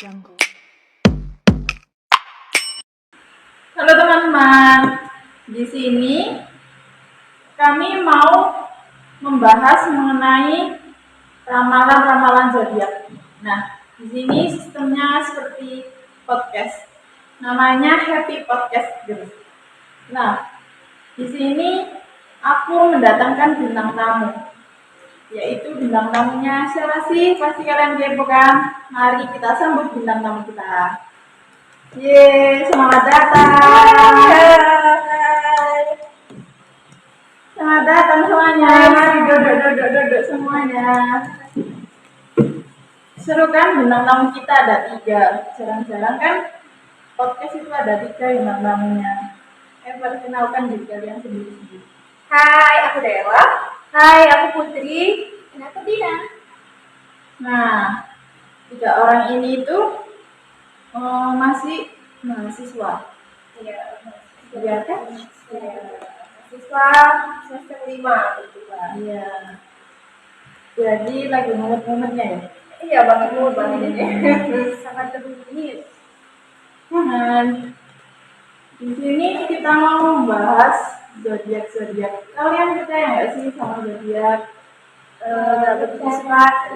Jangkau. Halo teman-teman, di sini kami mau membahas mengenai ramalan-ramalan zodiak. Nah, di sini sistemnya seperti podcast, namanya Happy Podcast Girls. Nah, di sini aku mendatangkan bintang tamu, yaitu bintang tamunya siapa sih? Pasti kalian kepo kan? Mari kita sambut bintang tamu kita. Selamat datang. Hai. Selamat datang semuanya. Mari duduk semuanya. Seru kan bintang tamu kita ada 3. Jarang-jarang kan podcast itu ada 3 bintang tamunya. Perkenalkan diri kalian sendiri. Hai, aku Dewa. Hai, aku Putri. Dan aku Dina. Nah, 3 orang ini itu masih mahasiswa. Iya, Iya kan? mahasiswa semester 5 gitu kan. Iya. Jadi lagi ngumet-ngumetnya ya. Iya, banget ini. Sangat terbingit. Di sini kita mau membahas zodiak. Kalian percaya nggak sih sama zodiak?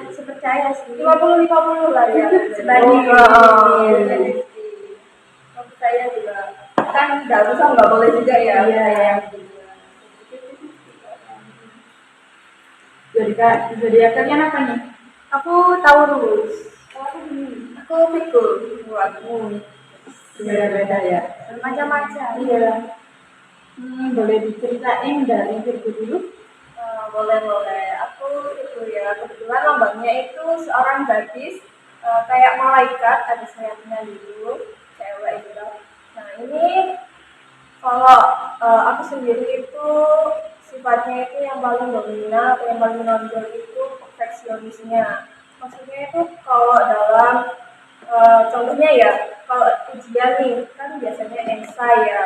Sepercaya sih. 50-50 lah ya. Sebanding. Percaya juga. Kan nggak boleh juga ya. Iya. Zodiak kalian apa nih? Aku Taurus. Aku Virgo. Beda-beda ya. Macam-macam. Iya. Boleh diceritain dari Virgo dulu? Boleh. Aku itu ya, kebetulan lambangnya itu seorang gadis, kayak malaikat, ada sayapnya dulu, cewek gitu. Nah ini kalau aku sendiri itu sifatnya itu yang paling dominan, yang paling menonjol itu perfeksionisnya. Maksudnya itu kalau dalam contohnya ya, kalau ujian nih kan biasanya esai ya.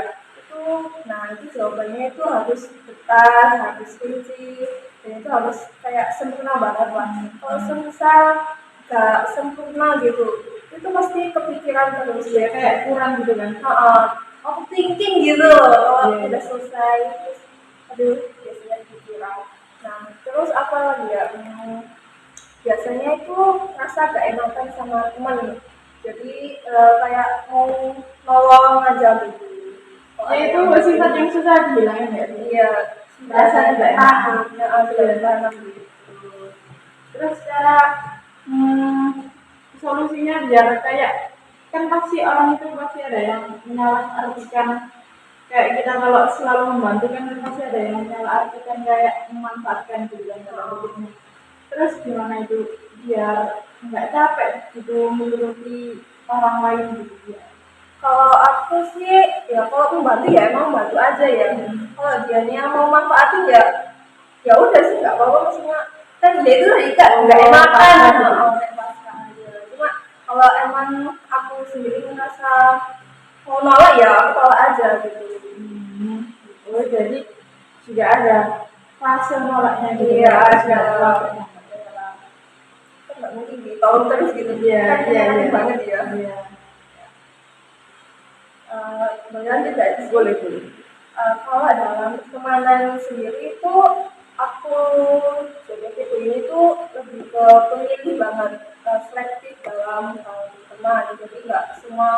Nah itu jawabannya itu harus benar, harus kunci, dan itu harus kayak sempurna banget lah. Kalau semisal gak sempurna gitu, itu pasti kepikiran terus ya, Kayak kurang gitu kan? aku thinking gitu loh, udah selesai terus aduh biasanya kepikiran. Nah terus apa lagi ya, biasanya itu rasa gak enakan sama teman, jadi kayak mau nolong aja gitu. Ya itu sifat yang susah dihilangin ya. Iya, Rasa tidak enak. gitu. Terus cara solusinya biar kayak kan pasti orang itu pasti ada yang menyalahartikan, kayak kita kalau selalu membantu kan pasti ada yang menyalahartikan kayak memanfaatkan gitu kan kalau begini. Terus gimana itu biar nggak capek gitu menuruti orang lain gitu ya? Kalau aku sih ya kalau membantu ya emang bantu aja ya. Kalau dia mau manfaatin ya udah sih nggak apa-apa, maksudnya kan dia itu nggak enakan aja. Cuma kalau emang aku sendiri merasa mau nolak ya aku tolak aja gitu. Oh jadi juga ada fase nolaknya gitu. Iya ada. Kan nggak mungkin ditolong terus gitu. Iya banget ya. Iya. Lanjut gak sih? Boleh. Kalau dalam pertemanan sendiri itu aku jadi itu ini tuh lebih ke pemilih banget, selektif dalam teman. Jadi nggak semua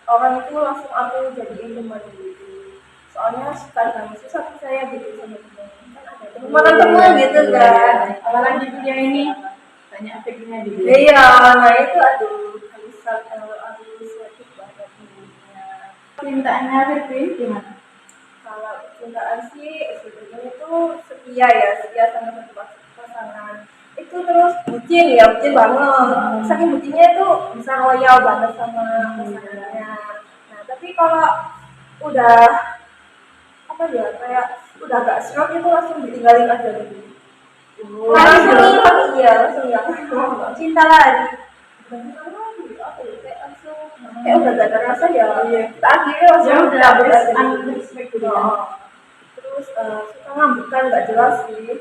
orang itu langsung aku jadiin teman gitu. Soalnya kadang susah percaya gitu sama teman. Kan ada teman gitu kan. Apalagi dia ini banyak efeknya gitu. Iya, nah itu harus selektif banget. Cintanya Firvin gimana? Kalau percintaan sih sebenarnya itu setia sama satu pasangan. Itu terus bucin banget. Saking bucinnya itu bisa loyal banget sama pasangannya. Nah tapi kalau udah apa ya kayak udah gak serot itu langsung ditinggalin aja gitu. Langsung hilang, cinta lagi. Kayak udah gak ada rasa ya. Kita akhirnya langsung udah unrespect gitu ya. Terus suka ngambekan nggak jelas sih.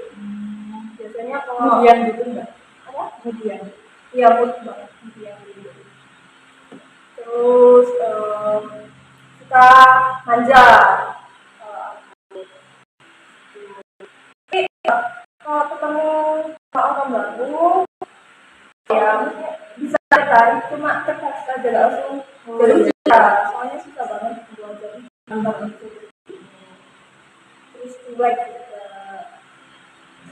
Biasanya kalau kemudian gitu enggak? apa? Kemudian. Iya mood banget kemudian gitu. terus suka manja. Tapi kalau ketemu sama orang baru ya bisa tertarik, cuma terpaksa aja langsung jadi susah, soalnya susah banget belajar antar unsur. Terus cuek juga.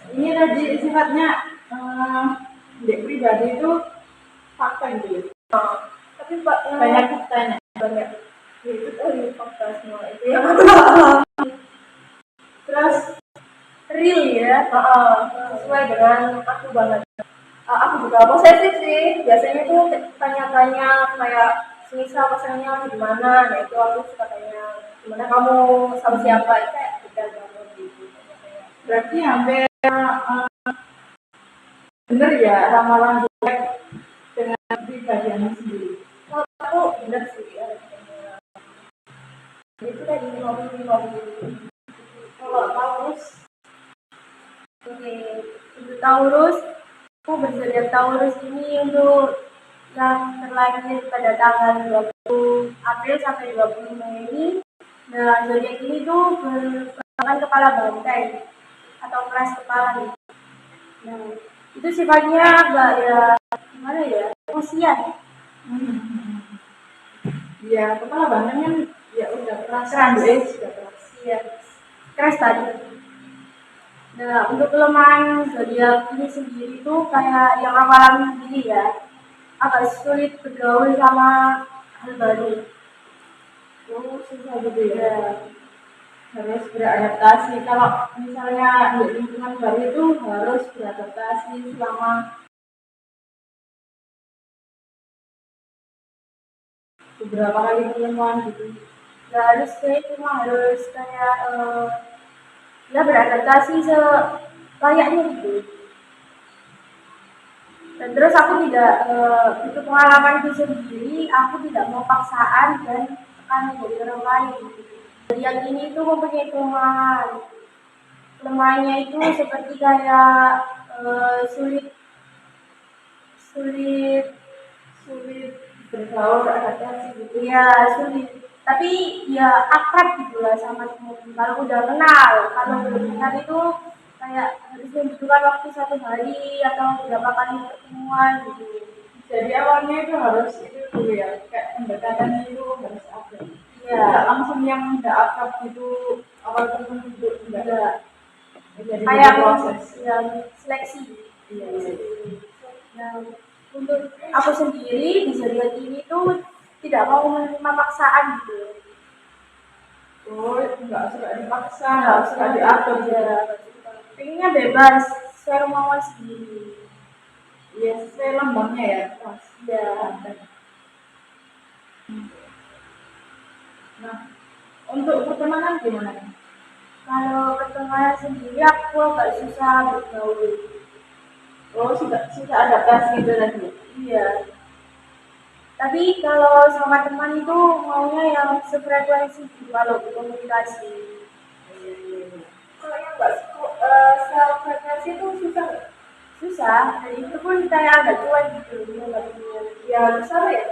Ini tadi sifatnya dek pribadi itu fakta gitu ya. Tapi Pak, Banyak faktanya. banyak ya, itu tadi fakta semua itu yang aku alami. Terus real ya, sesuai dengan aku banget. Aku juga posesif sih, biasanya tuh tanya-tanya kayak misal pasangannya lagi di mana, nah itu aku suka tanya gimana kamu sama siapa, itu kayak beda banget gitu. Berarti hampir bener ya ramalan jelek dengan pribadiannya sendiri. Kalau aku bener sih ya, itu tadi 50-50. Kalau Taurus, oke, untuk Taurus, aku berzodiak Taurus ini untuk yang terlahir pada tanggal 20 April sampai 20 Mei ini. Nah, zodiak ini tuh berpasangan kepala banteng atau keras kepala nih. Nah, itu sifatnya agak ya gimana ya, emosian. Ya kepala banteng kan ya udah keras sudah keras. Iya, keras tadi. Nah, untuk kelemahan zodiak ini sendiri tuh kayak yang aku alami sendiri ya, agak sulit bergaul sama hal baru. Susah gitu ya. Harus beradaptasi. Kalau misalnya di lingkungan baru itu harus beradaptasi selama beberapa kali pertemuan gitu. Gak harus kayak cuma harus kayak ya beradaptasi selayaknya gitu. Dan terus aku tidak itu pengalaman itu sendiri, aku tidak mau paksaan dan tekanan dari orang lain. Yang ini itu mempunyai kelemahan. Kelemahannya itu seperti kayak sulit Bergaul adaptasi gitu. ya, sulit. Tapi ya akrab gitu lah sama temen. Kalau udah kenal, kalau belum kenal itu kayak harus membutuhkan waktu 1 hari atau beberapa kali pertemuan gitu. Jadi awalnya itu harus itu dulu ya, kayak pendekatannya itu harus ada. Iya. Tidak langsung yang udah akrab gitu awal ketemu itu enggak. Jadi Kayak proses yang seleksi. Iya. Nah, untuk aku sendiri di zodiak ini tuh tidak mau menerima paksaan gitu. Oh, enggak suka dipaksa, enggak suka diatur ya. Pengennya bebas, sesuai kemauan sendiri. Iya, sesuai lambangnya ya, pas. Ya. Nah, untuk pertemanan gimana nih? Kalau pertemanan sendiri aku agak susah bergaul. Oh, sudah adaptasi gitu tadi. Iya. Tapi kalau sama teman itu maunya yang sefrekuensi gitu, kalau komunikasi. Kalau yang nggak sefrekuensi itu susah. Susah. Dan itu pun kayak agak cuek gitu. Ya susah ya.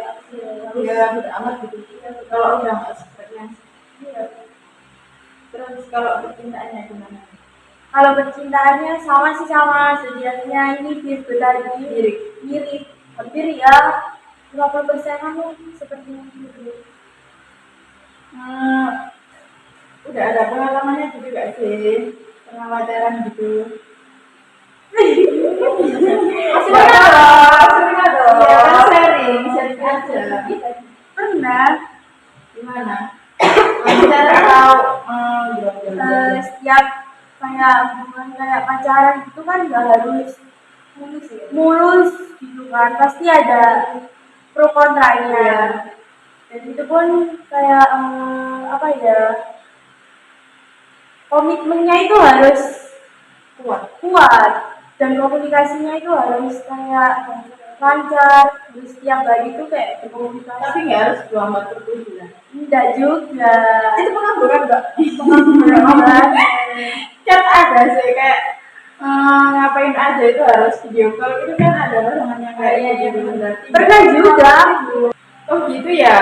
Ya, udah amat gitu. Kalau udah nggak sefrekuensi. Iya. Terus kalau percintaannya gimana? Kalau percintaannya sama sih sama zodiaknya ini mirip hampir ya 50%-an seperti itu. Udah ada pengalamannya gitu gak sih? Pernah pacaran gitu? Masih ada dong. Iya kan sharing aja. Pernah. Gimana? Pacaran atau setiap kayak hubungan kayak pacaran gitu kan nggak harus mulus gitu kan, pasti ada pro kontranya. Dan itu pun kayak apa ya, komitmennya itu harus kuat dan komunikasinya itu harus kayak lancar, terus setiap hari itu kayak berkomunikasi. Tapi nggak harus 24 bulan. Enggak juga. Itu pengangguran mbak. Pengangguran. Kan ada sih kayak ngapain aja itu harus video call, itu kan ada pasangan yang kayak gitu. Pernah juga. Oh gitu ya,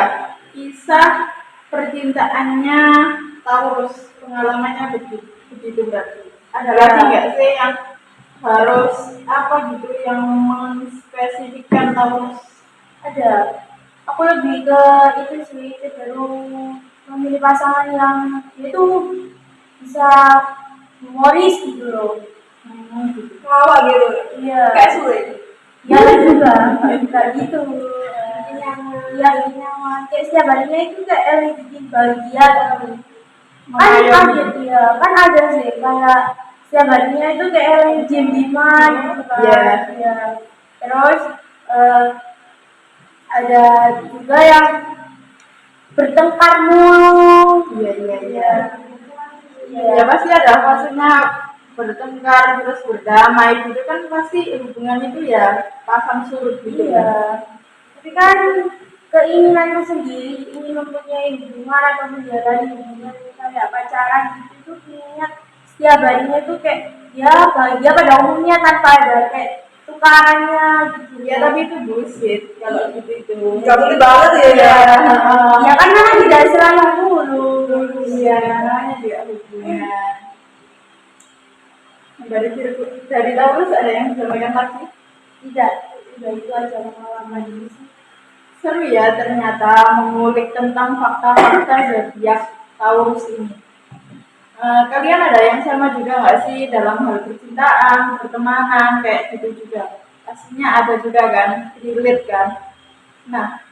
kisah percintaannya Taurus, pengalamannya begitu, begitu berarti. Ada lagi nggak sih yang harus apa gitu yang menspesifikkan Taurus? Ada. Aku lebih ke itu sih, cenderung memilih pasangan yang itu bisa humoris gitu loh. Gitu. Tawa gitu. Iya. Kayak sulit. Ya juga, enggak gitu. Yang nyaman. Kayak setiap harinya itu kayak bikin bahagia kan. Kan ada dia, kan ada sih kayak setiap harinya itu kayak gym-gyman gitu kan. Iya. Ya. Terus ada juga yang bertengkar mulu. Iya. Ya pasti ada fasenya bertengkar terus berdamai gitu kan pasti hubungan itu ya pasang surut gitu Iya. kan. Tapi kan keinginanku sendiri ingin mempunyai hubungan atau menjalani hubungan kayak pacaran gitu tuh inginnya setiap harinya tuh kayak ya bahagia pada umumnya tanpa ada kayak tukarannya gitu. Ya tapi itu bullshit kalau gitu itu. Gak boleh banget ya. Ya kan memang tidak selalu dulu. Iya namanya juga hubungan. Dari Taurus ada yang disampaikan lagi? Tidak, udah itu aja pengalaman ini sih. Seru ya ternyata mengulik tentang fakta-fakta zodiak Taurus ini. Kalian ada yang sama juga nggak sih dalam hal percintaan, pertemanan kayak gitu juga? Pastinya ada juga kan, relate kan. Nah,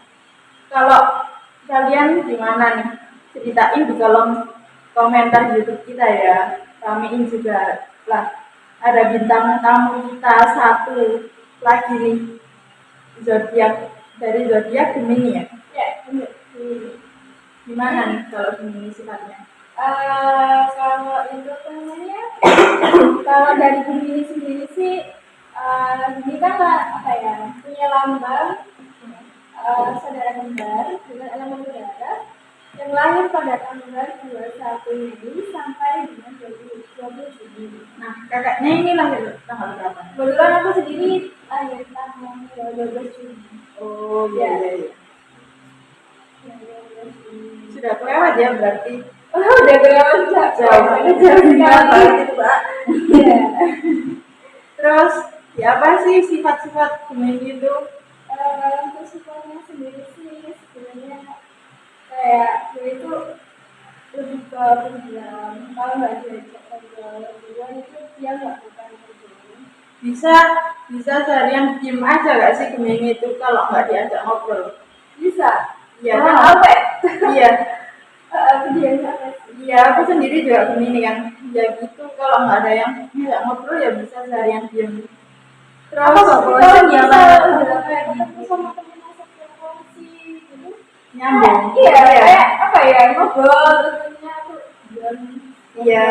kalau kalian gimana nih? Ceritain di kolom komentar YouTube kita ya. Ramein juga lah. Ada bintang tamu kita satu lagi nih. Zodiak dari zodiak Gemini ya. Ya, Gimana nih kalau Gemini sifatnya? kalau itu namanya kalau dari Gemini sendiri sih Gemini kan apa ya punya lambang saudara kembar dengan elemen udara yang lahir pada tanggal 21 Mei sampai dengan 20 Juni. Nah, kakaknya ini lahir tanggal berapa? Kebetulan aku sendiri lahir tanggal 12 Juni. Oh iya. Ya, 12 Juni. Sudah kelewat ya berarti. Oh, udah kelewat jauh sekali gitu, Pak. Iya. Terus, ya apa sih sifat-sifat Gemini itu? Untuk sifatnya sendiri sih sebenarnya kayak dia itu lebih ke pendiam. Kalau nggak diajak ngobrol itu dia nggak bukan ngobrol. Bisa seharian diem aja gak sih Gemini itu kalau nggak diajak ngobrol? Bisa. Iya Oh, kan? apa? Iya. Pendiam apa? Iya, aku sendiri juga Gemini kan. Ya gitu, kalau nggak ada yang ngajak ngobrol ya bisa seharian diem. Terus Apa nggak bosan ya kalau kayak gitu sama temen sih gitu? nyambung. Iya, kayak apa ya ngobrol tentunya tuh Iya.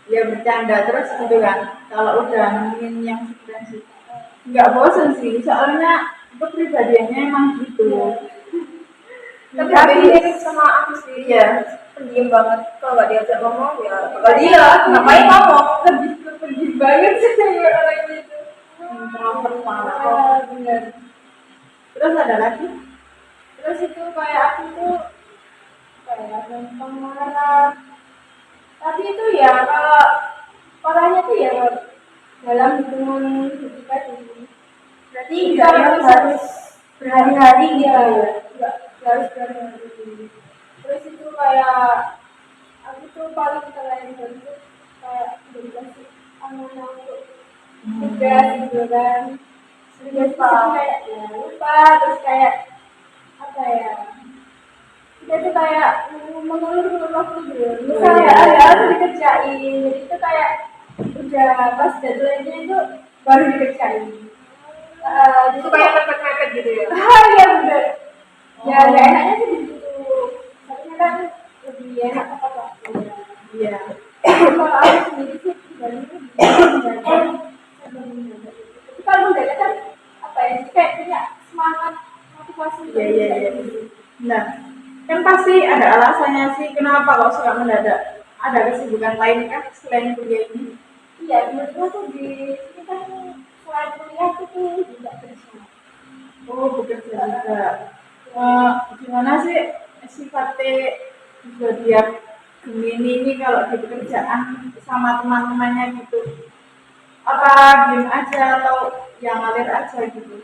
Ya bercanda terus gitu kan. Kalau udah ingin yang sih nggak bosan sih, soalnya kepribadiannya emang gitu. tapi mirip sama aku sih. Iya. Pendiam banget kalau nggak diajak ngomong ya bakal dia ngapain ngomong Lebih ke pendiam banget sih orang itu. introvert banget. Bener. Terus ada lagi? Terus itu kayak aku tuh kayak gampang marah. Tapi itu ya kalau parahnya tuh ya dalam hitungan detik ini. Berarti Iya, harus berhari-hari gitu ya. Nggak harus berhari-hari. Terus itu kayak aku tuh paling terlempar itu kayak dikasih amanah untuk tugas gitu kan. Tugas kayak ya lupa terus kayak apa ya kita tuh kayak mengeluh waktu gitu misalnya ada harus dikerjain jadi itu kayak udah pas deadline-nya itu baru dikerjain Itu kayak mepet-mepet gitu ya? iya bener ya nggak enaknya sih di situ harusnya kan lebih enak tepat waktu Iya. kalau aku sendiri sih dari itu tapi kalau mendadak kan apa ya kayak punya semangat motivasi Iya. Nah, kan pasti ada alasannya sih kenapa kok suka mendadak. Ada kesibukan lain kan selain kuliah ini? Iya, menurutku tuh di sini kan selain kuliah tuh juga kerja. Oh, bekerja juga. Gimana sih sifatnya zodiak Gemini ini kalau di pekerjaan sama teman-temannya gitu? Apa diem aja atau yang ngalir aja gitu?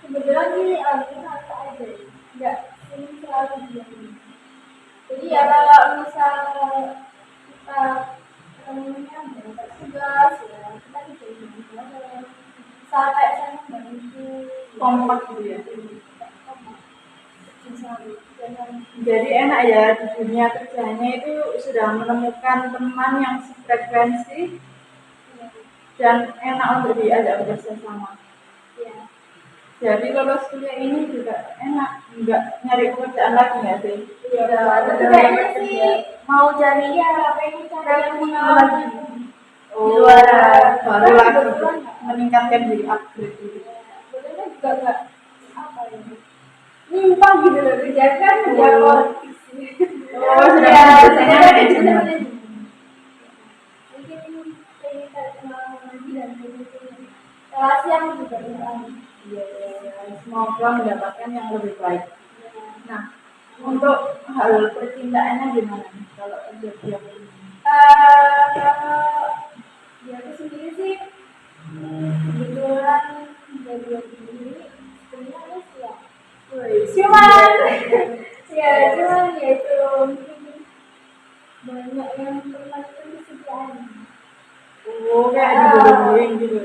Kebetulan sih kita apa aja ya, nggak ini selalu diam. Jadi ya kalau misal kita ketemunya berangkat tugas ya kita bisa diam. Misal kayak saya membantu Kompak gitu ya. misalnya Jadi enak ya di dunia kerjanya itu sudah menemukan teman yang sefrekuensi dan enak untuk diajak bekerjasama. ya. Jadi lulus kuliah ini juga enak, nggak nyari pekerjaan lagi nggak sih? Iya, tapi kayaknya sih mau cari ya, pengen cari yang lagi Oh, di luar. baru Kan lagi kebetulan meningkatkan diri upgrade gitu. sebenarnya juga nggak apa ya, nyimpang gitu loh kerja kan kerja Oh. politis. Oh, sudah Ya, biasanya sudah manajemen. mungkin pengen cari pengalaman lagi dan pengen relasi yang lebih baik lagi. Iya, semoga mendapatkan yang lebih baik. Nah, untuk hal percintaannya gimana nih kalau dia ini? Kalau dia itu sendiri sih kebetulan dari ini sebenarnya ya cuman ya cuman ya itu mungkin banyak yang pernah kesediaan Oh, kayak dibodoh-bodohin gitu.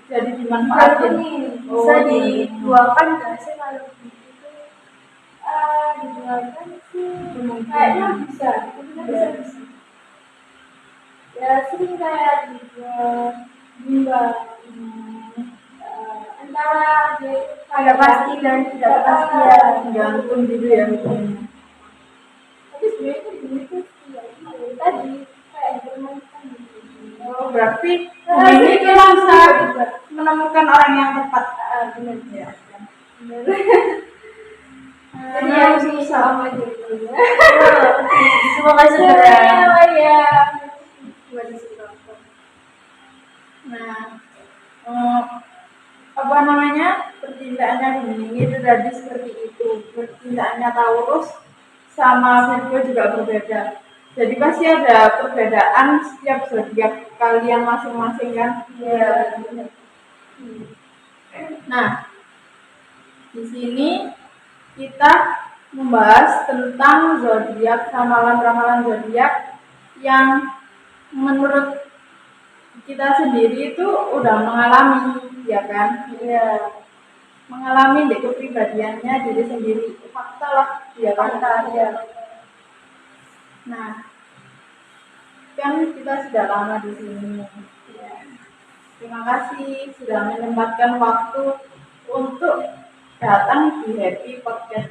Jadi dimanfaatin. bisa dituakan nggak sih kalau begitu dituakan sih kayaknya bisa bisa ya sering kayak dibuat bimbang antara dia ada pasti dan tidak kepastian Gantung gitu ya hukumnya. tapi sebenarnya itu begitu sih ya cuma dari tadi kayak dipermainkan gitu. Oh, berarti ini itu bisa menemukan orang yang tepat. Benar ya. Bener. Jadi yang susah. sama gitu ya Semoga segera. ya buat disuruh. Nah, apa namanya percintaannya ini itu tadi seperti itu. Percintaannya Taurus sama Virgo juga berbeda. Jadi pasti ada perbedaan setiap zodiak kalian masing-masing kan. Iya. Nah, di sini kita membahas tentang zodiak, ramalan-ramalan zodiak yang menurut kita sendiri itu udah mengalami, ya kan? Iya. Mengalami di kepribadiannya diri sendiri, fakta lah, ya kan? Iya. Nah, kan kita sudah lama di sini. Terima kasih sudah menyempatkan waktu untuk datang di Happy Podcast